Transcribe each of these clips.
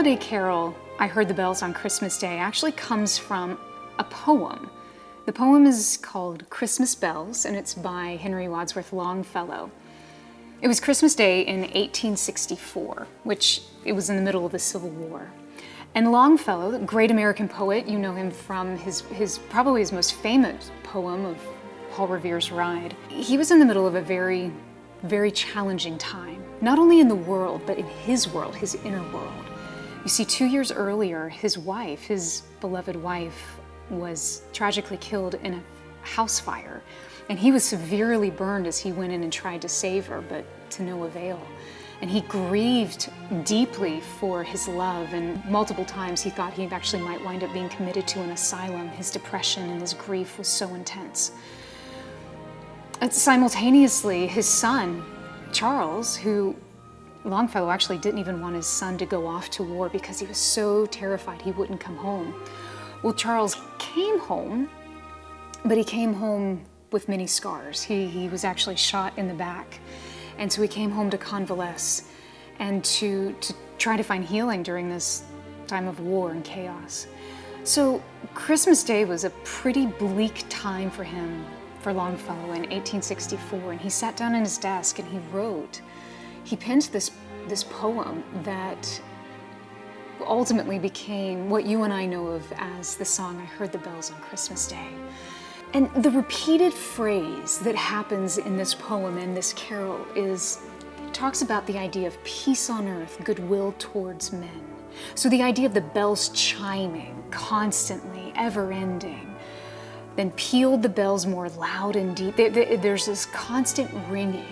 holiday carol, I Heard the Bells on Christmas Day, actually comes from a poem. The poem is called Christmas Bells, and it's by Henry Wadsworth Longfellow. It was Christmas Day in 1864, which it was in the middle of the Civil War. And Longfellow, the great American poet, you know him from his probably his most famous poem of Paul Revere's Ride. He was in the middle of a very, very challenging time, not only in the world, but in his world, his inner world. You see, 2 years earlier, his wife, his beloved wife, was tragically killed in a house fire. And he was severely burned as he went in and tried to save her, but to no avail. And he grieved deeply for his love, and multiple times he thought he actually might wind up being committed to an asylum. His depression and his grief was so intense. And simultaneously, his son, Charles, who Longfellow actually didn't even want his son to go off to war because he was so terrified he wouldn't come home. Well, Charles came home, but he came home with many scars. He was actually shot in the back. And so he came home to convalesce and to try to find healing during this time of war and chaos. So Christmas Day was a pretty bleak time for him, for Longfellow, in 1864. And he sat down at his desk and he penned this poem that ultimately became what you and I know of as the song I Heard the Bells on Christmas Day. And the repeated phrase that happens in this poem and this carol talks about the idea of peace on earth, goodwill towards men. So the idea of the bells chiming constantly, ever-ending. Then pealed the bells more loud and deep. There's this constant ringing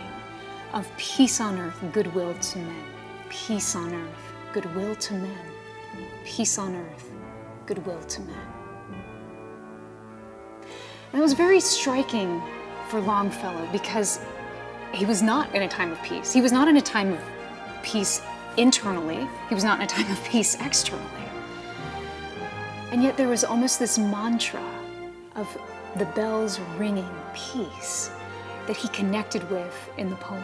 of peace on earth, goodwill to men. Peace on earth, goodwill to men. Peace on earth, goodwill to men. And it was very striking for Longfellow because he was not in a time of peace. He was not in a time of peace internally. He was not in a time of peace externally. And yet there was almost this mantra of the bells ringing peace that he connected with in the poem.